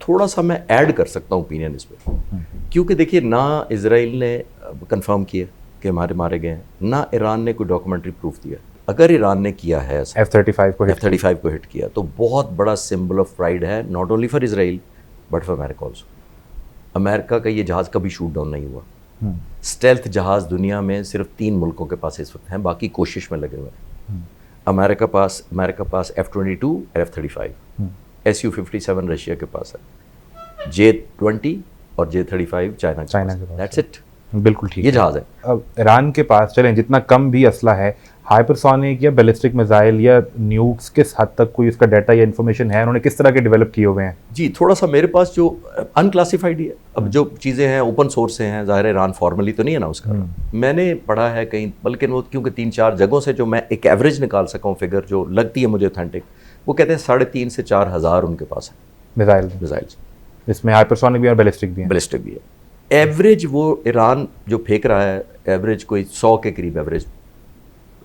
थोड़ा सा मैं ऐड कर सकता हूँ ओपिनियन इस पर, क्योंकि देखिए ना इजराइल ने कंफर्म किया कि हमारे मारे गए हैं, ना ईरान ने कोई डॉक्यूमेंट्री प्रूफ दिया। अगर ईरान ने किया है F-35 को हिट किया तो बहुत बड़ा सिंबल ऑफ प्राइड है, not only for Israel but for America also. America का ये जहाज़ कभी शूट डाउन नहीं हुआ। स्टेल्थ जहाज़ दुनिया में सिर्फ 3 मुल्कों के पास इस वक्त हैं, बाकी कोशिश में लगे हुए हैं। अमेरिका पास F-22 और F-35, Su-57 रशिया के पास है, J-20 और J-35 चाइना के पास। That's it. बिल्कुल ठीक ये जहाज़ है। अब ईरान के पास चलें जितना कम भी असला है, हाइपरसोनिक या बैलिस्टिक मिसाइल या न्यूक्स, किस हद तक कोई इसका डाटा या इन्फॉर्मेशन है, उन्होंने किस तरह के डेवलप किए हुए हैं? जी, थोड़ा सा मेरे पास जो अनक्लासिफाइड ही है। अब जो चीज़ें हैं ओपन सोर्स से हैं, ज़ाहिर है ईरान फॉर्मली तो नहीं अनाउंस कर रहा। मैंने पढ़ा है कहीं, बल्कि वो क्योंकि 3-4 जगहों से जो मैं एक एवरेज निकाल सका हूँ फिगर जो लगती है मुझे ऑथेंटिक, वो कहते हैं 3,500 से 4,000 उनके पास है मिसाइल्स। इसमें हाइपरसोनिक भी और बैलिस्टिक भी है। बैलिस्टिक भी है। एवरेज वो ईरान जो फेंक रहा है, एवरेज कोई 100 के करीब एवरेज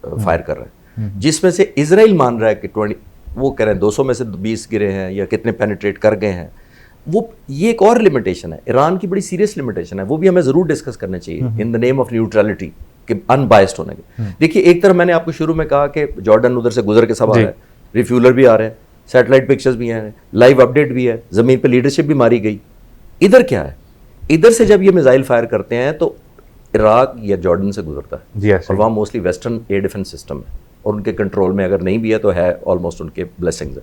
फायर कर रहा है, जिसमें से इजराइल मान रहा है कि 20, वो कह रहे हैं 200 में से 20 गिरे हैं या कितने पेनिट्रेट कर गए हैं। वो ये एक और लिमिटेशन है, ईरान की बड़ी सीरियस लिमिटेशन है, वो भी हमें ज़रूर डिस्कस करना चाहिए in the name of neutrality के, अनबायस्ड होने के। देखिए, एक तरफ मैंने आपको शुरू में कहा कि जॉर्डन उधर से गुजर के सब आ रहा है, रिफ्यूलर भी आ रहे हैं, सैटेलाइट पिक्चर्स भी हैं, लाइव अपडेट भी है, ज़मीन पर लीडरशिप भी मारी गई। इधर क्या है, इधर से जब ये मिसाइल फायर करते हैं तो इराक या जॉर्डन से गुजरता है, और वहाँ mostly western air defence system है और उनके कंट्रोल में अगर नहीं भी है तो है ऑलमोस्ट उनके ब्लेसिंग्स है।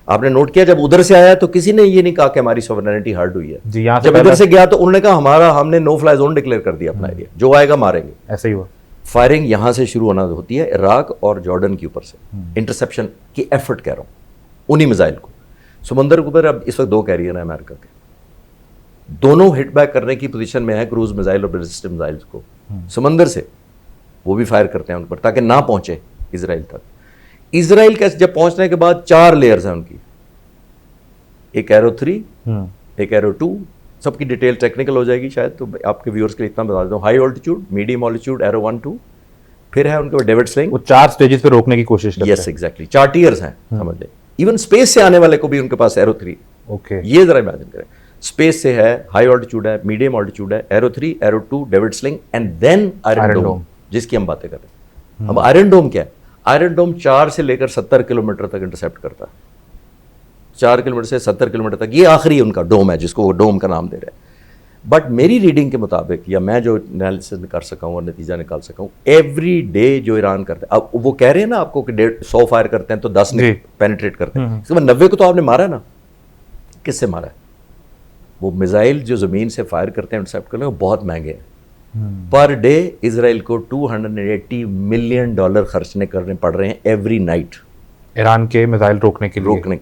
आपने नोट किया जब उधर से आया तो किसी ने ये नहीं कहा कि हमारी सॉवरेनिटी हर्ट हुई है। जब इधर से गया तो उन्होंने कहा हमने नो फ्लाई जोन डिक्लेयर कर दिया अपना एरिया, जो आएगा मारेंगे। ऐसे ही हुआ। फायरिंग यहाँ से शुरू होना होती है इराक और जॉर्डन के ऊपर से, इंटरसेप्शन की एफर्ट कह रहा हूँ उन्हीं मिसाइल को। समंदर के ऊपर अब इस वक्त 2 कैरियर हैं अमेरिका के, दोनों हिट बैक करने की पोजीशन में है, क्रूज मिसाइल और बैलिस्टिक मिसाइल्स को समंदर से वो भी फायर करते हैं उन पर ताकि ना पहुंचे इजराइल तक। इजराइल के जब पहुंचने के बाद 4 लेयर्स हैं उनकी, एक एरो 3, एक एरो 2, सबकी डिटेल टेक्निकल हो जाएगी शायद, तो आपके व्यूअर्स के लिए इतना बता देता हूँ। High altitude, medium altitude, arrow 1, 2, फिर है उनके डेविड स्लिंग। वो 4 स्टेजेस पे रोकने की कोशिश करते हैं। यस एग्जैक्टली, 4 टियर्स हैं समझ लें। इवन स्पेस से आने वाले को भी उनके पास एरो 3। ओके, ये जरा इमेजिन करें, स्पेस से है, हाई ऑल्टीट्यूड है, मीडियम ऑल्टीट्यूड है, arrow 3, arrow 2, David Sling and then Iron Dome, जिसकी हम बातें कर रहे हैं। अब आयरन डोम क्या है? आयरन डोम 4 से लेकर 70 किलोमीटर तक इंटरसेप्ट करता है, 4 किलोमीटर से 70 किलोमीटर तक, ये आखिरी उनका डोम है जिसको वो डोम का नाम दे रहे हैं। बट मेरी रीडिंग के मुताबिक, या मैं जो एनालिसिस कर सका हूँ और नतीजा निकाल सका हूँ, एवरी डे जो ईरान करता है, अब वो कह रहे हैं ना आपको कि 100 फायर करते हैं तो 10 ने पेनिट्रेट करते हैं, इसके बाद 90 को तो आपने मारा है ना। किससे मारा है? वो मिसाइल जो ज़मीन से फायर करते हैं इंटरसेप्ट करने, वो बहुत महंगे हैं। पर डे इजराइल को $280 मिलियन खर्चने करने पड़ रहे हैं एवरी नाइट ईरान के मिसाइल रोकने के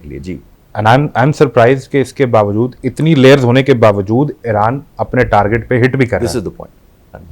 लिए। जी, एंड आई एम सरप्राइज्ड कि इसके बावजूद, इतनी लेयर्स होने के बावजूद, ईरान अपने टारगेट पे हिट भी कर रहा है। This is the point.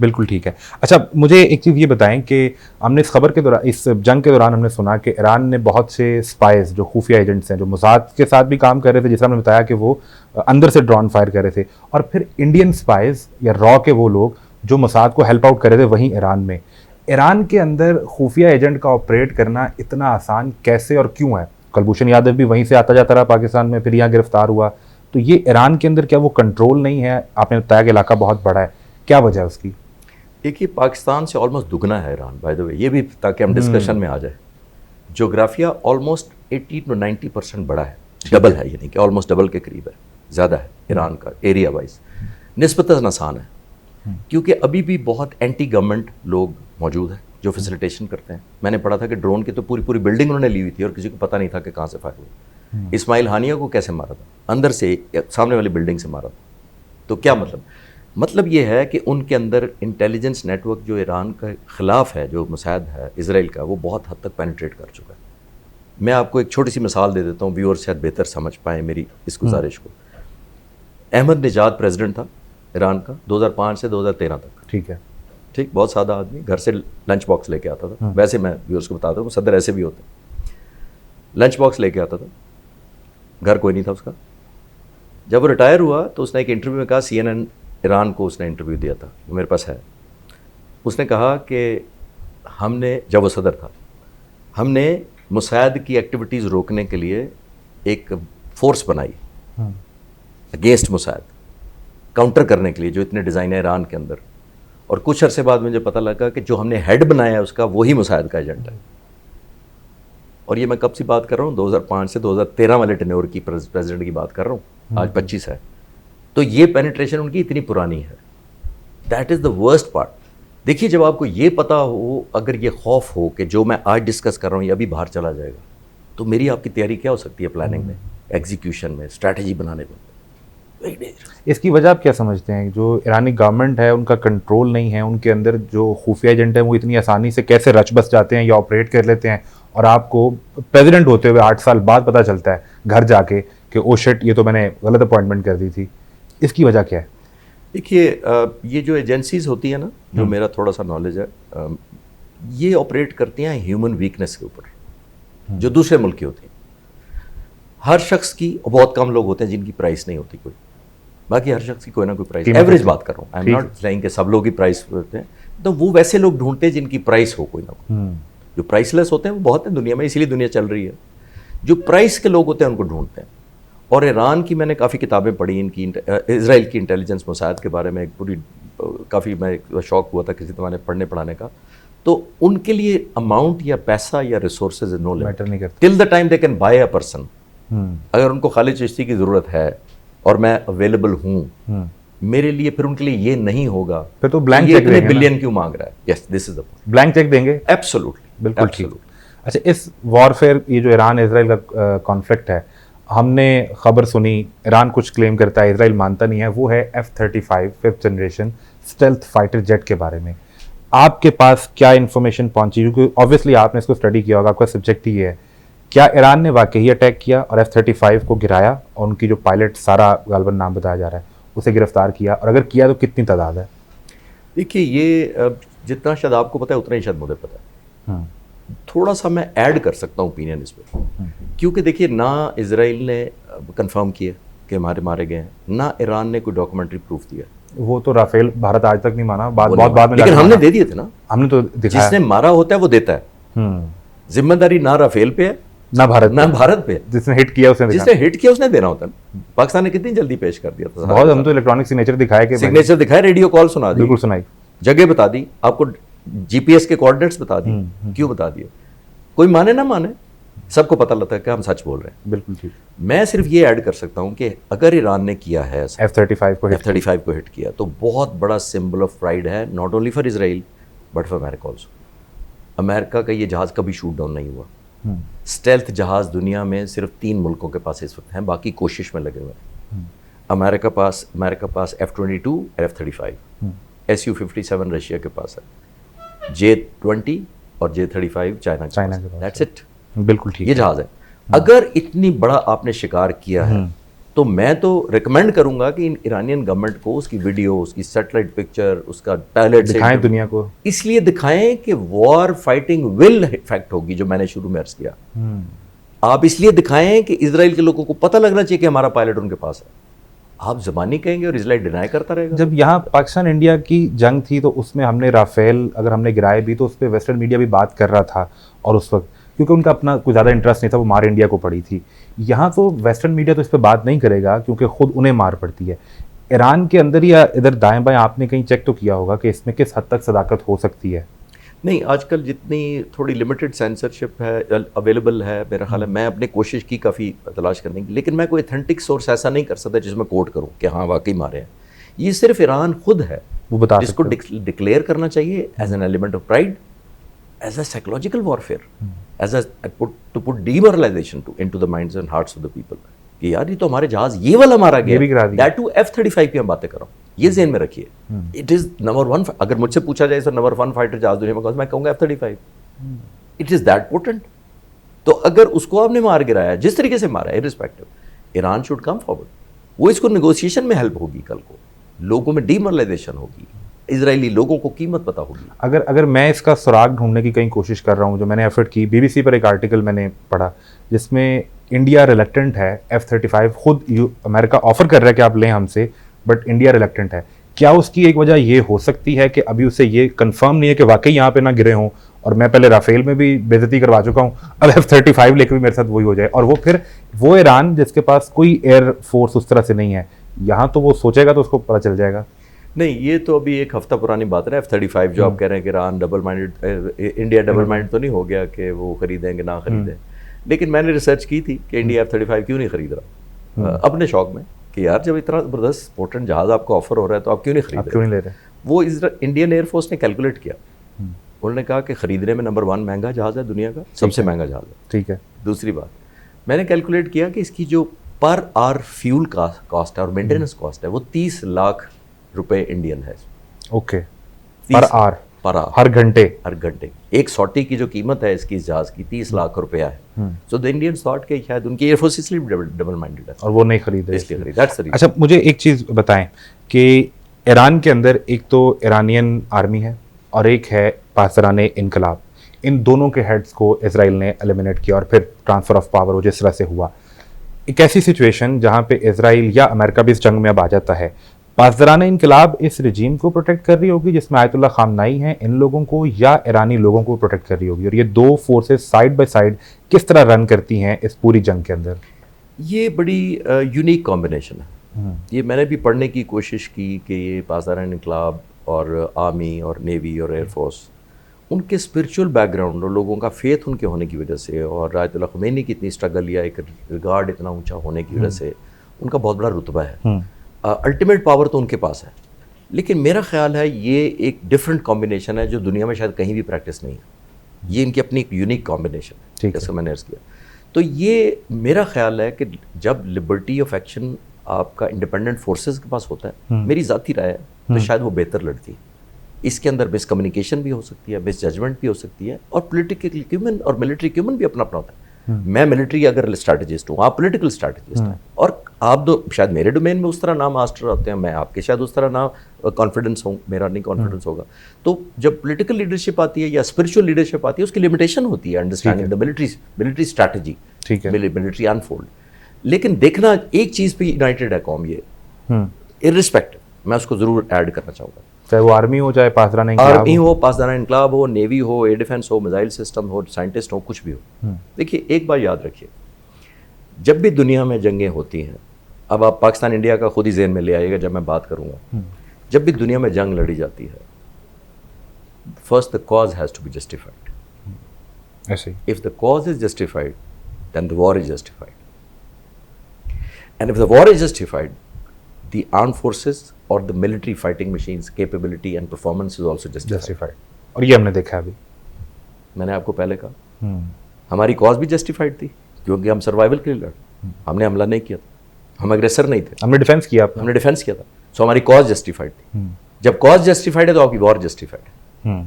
बिल्कुल ठीक है। अच्छा, मुझे एक चीज़ ये बताएं कि हमने इस खबर के दौरान, इस जंग के दौरान हमने सुना कि ईरान ने बहुत से स्पाइस, जो खुफिया एजेंट्स हैं, जो मोसाद के साथ भी काम कर रहे थे, जिस तरह हमने बताया कि वो अंदर से ड्रोन फायर कर रहे थे, और फिर इंडियन स्पाइस या रॉ के वो लोग जो मोसाद को हेल्प आउट कर रहे थे वहीं ईरान में। ईरान के अंदर खुफिया एजेंट का ऑपरेट करना इतना आसान कैसे और क्यों है? कुलभूषण यादव भी वहीं से आता जाता रहा पाकिस्तान में, फिर यहाँ गिरफ्तार हुआ, तो ये ईरान के अंदर क्या वो कंट्रोल नहीं है? आपने बताया कि इलाका बहुत बड़ा है, क्या वजह है उसकी? देखिए, पाकिस्तान से ऑलमोस्ट दुगना है ईरान, बाय द वे, ये भी ताकि हम डिस्कशन में आ जाए। जोग्राफिया ऑलमोस्ट 80 to 90% बड़ा है, डबल है, यानी कि ऑलमोस्ट डबल के करीब है, ज़्यादा है ईरान का एरिया वाइज। निस्बतन आसान है क्योंकि अभी भी बहुत एंटी गवर्नमेंट लोग मौजूद हैं जो फैसिलिटेशन करते हैं। मैंने पढ़ा था कि ड्रोन की तो पूरी बिल्डिंग उन्होंने ली हुई थी और किसी को पता नहीं था कि कहाँ से फायर हुआ। इस्माइल हानिया को कैसे मारा था? अंदर से, सामने वाली बिल्डिंग से मारा था। तो क्या मतलब ये है कि उनके अंदर इंटेलिजेंस नेटवर्क जो ईरान के ख़िलाफ़ है, जो मुसाद है इजराइल का, वो बहुत हद तक पेनिट्रेट कर चुका है। मैं आपको एक छोटी सी मिसाल दे देता हूँ, व्यूअर शायद बेहतर समझ पाएँ मेरी इस गुजारिश को। अहमद निजाद प्रेसिडेंट था ईरान का 2005 से 2013 तक। ठीक, बहुत सादा आदमी, घर से लंच बॉक्स लेके आता था। वैसे मैं व्यूअर्स को बताता हूँ, सदर ऐसे भी होते, लंच बॉक्स लेके आता था, घर कोई नहीं था उसका। जब वो रिटायर हुआ तो उसने एक इंटरव्यू में कहा, CNN ईरान को उसने इंटरव्यू दिया था, वो मेरे पास है। उसने कहा कि हमने, जब वो सदर था, हमने मुसाद की एक्टिविटीज़ रोकने के लिए एक फोर्स बनाई अगेंस्ट मुसाद, काउंटर करने के लिए, जो इतने डिज़ाइन है ईरान के अंदर। और कुछ अरसे बाद मुझे पता लगा कि जो हमने हेड बनाया है उसका, वही मुसाद का एजेंट है। और ये मैं कब से बात कर रहा हूँ, 2005 से 2013 वाले टेन्योर की प्रेसिडेंट की बात कर रहा हूँ, आज 25 है। तो ये पेनिट्रेशन उनकी इतनी पुरानी है। That is the worst part. देखिए, जब आपको ये पता हो, अगर ये खौफ हो कि जो मैं आज डिस्कस कर रहा हूँ ये अभी बाहर चला जाएगा, तो मेरी आपकी तैयारी क्या हो सकती है प्लानिंग में, एग्जीक्यूशन में, स्ट्रैटेजी बनाने में? इसकी वजह आप क्या समझते हैं? जो ईरानी गवर्नमेंट है उनका कंट्रोल नहीं है, उनके अंदर जो खुफिया एजेंट है वो इतनी आसानी से कैसे रच बस जाते हैं या ऑपरेट कर लेते हैं, और आपको प्रेसिडेंट होते हुए 8 साल बाद पता चलता है घर जाके कि ओ शिट, ये तो मैंने गलत अपॉइंटमेंट कर दी थी। इसकी वजह क्या है? देखिए, ये जो एजेंसीज होती है ना, जो मेरा थोड़ा सा नॉलेज है, ये ऑपरेट करती हैं ह्यूमन वीकनेस के ऊपर, जो दूसरे मुल्क की होती हैं। हर शख्स की, बहुत कम लोग होते हैं जिनकी प्राइस नहीं होती कोई, बाकी हर शख्स की कोई ना कोई प्राइस, एवरेज बात कर रहा हूँ, आई एम नॉट सेइंग कि सब लोग ही प्राइस होते हैं। तो वो वैसे लोग ढूंढते हैं जिनकी प्राइस हो कोई ना कोई। जो प्राइसलेस होते हैं वो बहुत है दुनिया में, इसीलिए दुनिया चल रही है। जो प्राइस के लोग होते हैं उनको ढूंढते हैं। और ईरान की मैंने काफ़ी किताबें पढ़ी, इनकी इजराइल की इंटेलिजेंस मोसाद के बारे में, एक पूरी काफ़ी मैं शौक हुआ था किसी ज़माने पढ़ने पढ़ाने का। तो उनके लिए अमाउंट या पैसा या रिसोर्सेज नो मैटर नहीं करते, till the time they can buy a person. अगर उनको खालिद चिश्ती की ज़रूरत है और मैं अवेलेबल हूँ, मेरे लिए, फिर उनके लिए ये नहीं होगा, फिर तो ब्लैंक चेक चेक देंगे। बिलियन क्यों मांग रहा है? Yes, this is the point. Blank cheque देंगे, एब्सोल्युटली, बिल्कुल ठीक। अच्छा, इस वॉरफेयर, ये जो ईरान इसराइल का कॉन्फ्लिक्ट है, हमने खबर सुनी, ईरान कुछ क्लेम करता है, इसराइल मानता नहीं है, वो है F-35 5th generation stealth fighter jet के बारे में। आपके पास क्या इन्फॉर्मेशन पहुंची? क्योंकि ऑब्वियसली आपने इसको स्टडी किया होगा, आपका सब्जेक्ट ही है। क्या ईरान ने वाकई अटैक किया और F-35 को गिराया, और उनकी जो पायलट, सारा गालबन नाम बताया जा रहा है, उसे गिरफ्तार किया? और अगर किया तो कितनी तादाद है? देखिए, ये जितना शायद आपको पता है उतना ही शायद मुझे पता है। थोड़ा सा मैं ऐड कर सकता हूँ ओपिनियन इस पर, क्योंकि देखिए, ना इसराइल ने कंफर्म किया कि हमारे मारे गए हैं, ना ईरान ने कोई डॉक्यूमेंट्री प्रूफ दिया। वो तो राफेल भारत आज तक नहीं माना, बहुत बाद में, लेकिन हमने दे दिए थे ना, हमने तो दिखाया। जिसने मारा होता है वो देता है। जिम्मेदारी ना राफेल पे है ना भारत पे। जिसने हिट किया उसने देना होता है। पाकिस्तान ने कितनी जल्दी पेश कर दिया था बहुत। हम तो इलेक्ट्रॉनिक सिग्नेचर दिखाए, कि सिग्नेचर दिखाए, रेडियो कॉल सुना दी, बिल्कुल सुनाई, जगह बता दी, आपको जीपीएस के कोऑर्डिनेट्स बता दी। क्यों बता दिए? कोई माने ना माने, सबको पता लगता है कि हम सच बोल रहे हैं। बिल्कुल ठीक। मैं सिर्फ ये ऐड कर सकता हूँ कि अगर ईरान ने किया है F-35 को हिट किया, तो बहुत बड़ा सिंबल ऑफ प्राइड है, not only for Israel but for America also. America का ये जहाज कभी शूट डाउन नहीं हुआ। स्टेल्थ जहाज दुनिया में सिर्फ 3 मुल्कों के पास इस वक्त हैं, बाकी कोशिश में लगे हुए हैं। अमेरिका पास F-22 और F-35, Su-57 रशिया के पास है, J-20 और J-35 चाइना के पास। That's it. बिल्कुल ठीक, ये जहाज है। अगर इतनी बड़ा आपने शिकार किया है, तो मैं तो रिकमेंड करूंगा कि ईरानियन गवर्नमेंट को उसकी वीडियो, उसकी सैटेलाइट पिक्चर, उसका पायलट दिखाएं दुनिया को। इसलिए दिखाएं कि वॉर फाइटिंग विल इफेक्ट होगी, जो मैंने शुरू में अर्ज किया। आप इसलिए दिखाएं कि इजराइल के लोगों को पता लगना चाहिए कि हमारा पायलट उनके पास है। आप ज़बानी कहेंगे और इजराइल डिनाई करता रहेगा। जब यहाँ पाकिस्तान इंडिया की जंग थी, तो उसमें हमने राफेल, अगर हमने गिराए भी, तो उस पर वेस्टर्न मीडिया भी बात कर रहा था, और उस वक्त क्योंकि उनका अपना कोई ज़्यादा इंटरेस्ट नहीं था, वो मार इंडिया को पड़ी थी। यहाँ तो वेस्टर्न मीडिया तो इस पर बात नहीं करेगा, क्योंकि खुद उन्हें मार पड़ती है। ईरान के अंदर या इधर दाएं बाएं आपने कहीं चेक तो किया होगा कि इसमें किस हद तक सदाकत हो सकती है? नहीं, आजकल जितनी थोड़ी लिमिटेड सेंसरशिप है अवेलेबल है, मेरा ख्याल है, मैं अपनी कोशिश की काफ़ी तलाश करने की, लेकिन मैं कोई ऑथेंटिक सोर्स ऐसा नहीं कर सकता जिसमें कोट करूँ कि हाँ वाकई मारे हैं। ये सिर्फ ईरान खुद है वो बता, जिसको डिक्लेयर करना चाहिए as an element of pride, as a psychological warfare, as a to put demoralization into the minds and hearts of the people, कि यार ये तो हमारे जहाज ये वाला मारा गया, that to F-35 की हम बातें कर रहा हूँ, ये ज़हन में रखिए। It is number 1। अगर मुझसे पूछा जाए तो नंबर 1 फाइटर जहाज दुनिया में, मैं कहूँगा F-35। It is that potent. तो अगर उसको आपने मार गिराया, जिस तरीके से मारा है, irrespective, Iran should come forward. वो इसको नेगोशिएशन में हेल्प होगी, कल को लोगों में डीमोरलाइजेशन होगी, इजरायली लोगों को कीमत पता होगी। अगर मैं इसका सुराग ढूंढने की कहीं कोशिश कर रहा हूँ, जो मैंने एफर्ट की, BBC पर एक आर्टिकल मैंने पढ़ा जिसमें इंडिया रिलक्टेंट है, F-35 खुद अमेरिका ऑफर कर रहा है कि आप लें हमसे, बट इंडिया रिलक्टेंट है। क्या उसकी एक वजह ये हो सकती है कि अभी उसे ये कंफर्म नहीं है कि वाकई यहाँ पे ना गिरे हों, और मैं पहले राफेल में भी बेइज्जती करवा चुका हूँ, अब F-35 लेकर भी मेरे साथ वही हो जाए, और वो फिर वो ईरान जिसके पास कोई एयर फोर्स उस तरह से नहीं है, यहाँ तो वो सोचेगा तो उसको पता चल जाएगा। नहीं, ये तो अभी एक हफ्ता पुरानी बात है। F-35 जो आप कह रहे हैं कि Iran double minded, India double minded तो नहीं हो गया कि वो खरीदेंगे ना खरीदें, लेकिन मैंने रिसर्च की थी कि इंडिया F-35 क्यों नहीं खरीद रहा अपने शौक में, कि यार जब इतना ज़बरदस्त पोर्टेंट जहाज़ आपको ऑफर हो रहा है तो आप क्यों नहीं खरीद क्यों नहीं ले रहे? वो इंडियन एयरफोर्स ने कैलकुलेट किया, उन्होंने कहा कि खरीदने में नंबर 1 महंगा जहाज़ है, दुनिया का सबसे महंगा जहाज़ है। ठीक है। दूसरी बात, मैंने कैलकुलेट किया कि इसकी जो पर आवर फ्यूल कॉस्ट है और मेंटेनेंस कॉस्ट है वो 30 लाख रुपए इंडियन है। ओके, पर आवर, हर घंटे एक सॉटी की जो कीमत है इसकी जहाज की 30 लाख रुपया है। सो द इंडियन थॉट के शायद उनकी एयरफोर्स इसलिए डबल माइंडेड है और वो नहीं खरीदे इसलिए खरीद। That's the reason. अच्छा, मुझे एक चीज़ बताएं कि ईरान के अंदर एक तो ईरानियन आर्मी है और एक है पासराने इनकलाब, इन दोनों के हेड्स को इजराइल ने एलिमिनेट किया और फिर ट्रांसफ़र ऑफ पावर वो जिस तरह से हुआ, एक ऐसी सिचुएशन जहाँ पे इजराइल या अमेरिका भी इस जंग में अब आ जाता है, पासदाराना इनकलाब इस रजीम को प्रोटेक्ट कर रही होगी जिसमें आयतुल्लाह खामनाई हैं, इन लोगों को, या ईरानी लोगों को प्रोटेक्ट कर रही होगी, और ये दो फोर्सेस साइड बाय साइड किस तरह रन करती हैं इस पूरी जंग के अंदर? ये बड़ी यूनिक कॉम्बिनेशन है। ये मैंने भी पढ़ने की कोशिश की कि ये पासदाराना इनकलाब और आर्मी और नेवी और एयरफोर्स, उनके स्पिरिचुअल बैकग्राउंड और लोगों का फेथ उनके होने की वजह से और आयतुल्लाह ख़ुमैनी की इतनी स्ट्रगल या एक रिगार्ड इतना ऊंचा होने की वजह से उनका बहुत बड़ा रुतबा है। अल्टीमेट पावर तो उनके पास है, लेकिन मेरा ख्याल है ये एक डिफरेंट कॉम्बिनेशन है जो दुनिया में शायद कहीं भी प्रैक्टिस नहीं है। ये इनकी अपनी एक यूनिक कॉम्बिनेशन है, जैसे मैंने अर्ज़ किया। तो ये मेरा ख्याल है कि जब लिबर्टी ऑफ एक्शन आपका इंडिपेंडेंट फोर्सेस के पास होता है, मेरी ज़ाती राय है, तो शायद वो बेहतर लड़ती है। इसके अंदर मिसकम्युनिकेशन भी हो सकती है, मिस जजमेंट भी हो सकती है, और पॉलिटिकल इक्विपमेंट और मिलिट्री इक्विपमेंट भी अपना अपना होता है। मैं मिलिट्री अगर स्ट्रैटेजिस्ट हूँ, आप पॉलिटिकल स्ट्रैटेजिस्ट हैं, और आप दो शायद मेरे डोमेन में उस तरह नाम मास्टर होते हैं, मैं आपके शायद उस तरह नाम कॉन्फिडेंस हूँ, मेरा नहीं कॉन्फिडेंस होगा। तो जब पॉलिटिकल लीडरशिप आती है या स्पिरिचुअल लीडरशिप आती है, उसकी लिमिटेशन होती है understanding the military strategy, military unfold. लेकिन देखना एक चीज़ पे यूनाइटेड है कौम, ये इररिस्पेक्टिव, मैं उसको ज़रूर ऐड करना चाहूँगा, चाहे वो आर्मी हो, चाहे पासदाराना इनकलाब हो, नेवी हो, एयर डिफेंस हो, मिसाइल सिस्टम हो, साइंटिस्ट हो, कुछ भी हो। देखिए एक बात याद रखिए, जब भी दुनिया में जंगें होती हैं, अब आप पाकिस्तान इंडिया का खुद ही ज़हन में ले आइएगा जब मैं बात करूँगा, जब भी दुनिया में जंग लड़ी जाती है, first the cause has to be justified. ऐसे if the cause is justified then the war is justified, and if the war is justified the armed forces or the military fighting machines capability and performance is also justified. और ये हमने देखा अभी, मैंने आपको पहले कहा हमारी कॉज भी जस्टिफाइड थी क्योंकि हम सर्वाइवल के लिए लड़े, हमने हमला नहीं किया था, हम अग्रेसर नहीं थे, हमने डिफेंस किया, सो हमारी कॉज जस्टिफाइड थी। जब कॉज जस्टिफाइड है तो आपकी वॉर जस्टिफाइड है,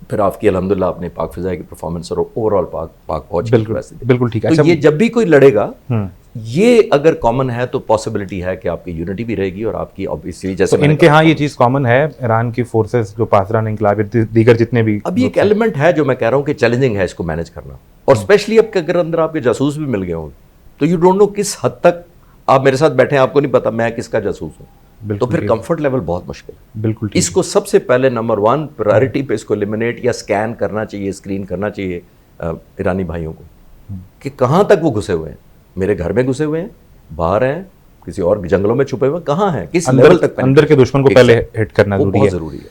फिर आपकी अल्हम्दुलिल्लाह अपने पाक फिजा की परफॉर्मेंस और ओवरऑल पाक फौज बिल्कुल ठीक है। तो ये जब भी कोई लड़ेगा, ये अगर कॉमन है तो पॉसिबिलिटी है कि आपकी यूनिटी भी रहेगी और आपकी ऑब्वियसली जैसे तो इनके यहाँ ये चीज़ कॉमन है, ईरान की फोर्सेस जो पासदाराना इनकलाब दीगर जितने भी, अब ये एक एलिमेंट है जो मैं कह रहा हूँ कि चैलेंजिंग है इसको मैनेज करना, और स्पेशली अब अगर अंदर आपके जासूस भी मिल गए हों तो यू डोंट नो किस हद तक आप मेरे साथ बैठे हैं, आपको नहीं पता मैं किसका जासूस हूँ, तो फिर कंफर्ट लेवल बहुत मुश्किल है। बिल्कुल इसको सबसे पहले नंबर 1 प्रायोरिटी पे इसको एलिमिनेट या स्कैन करना चाहिए, स्क्रीन करना चाहिए ईरानी भाइयों को कि कहाँ तक वो घुसे हुए हैं, मेरे घर में घुसे हुए हैं, बाहर हैं, किसी और जंगलों में छुपे हुए, कहाँ हैं, किस लेवल तक, अंदर के दुश्मन को पहले हिट करना जरूरी है।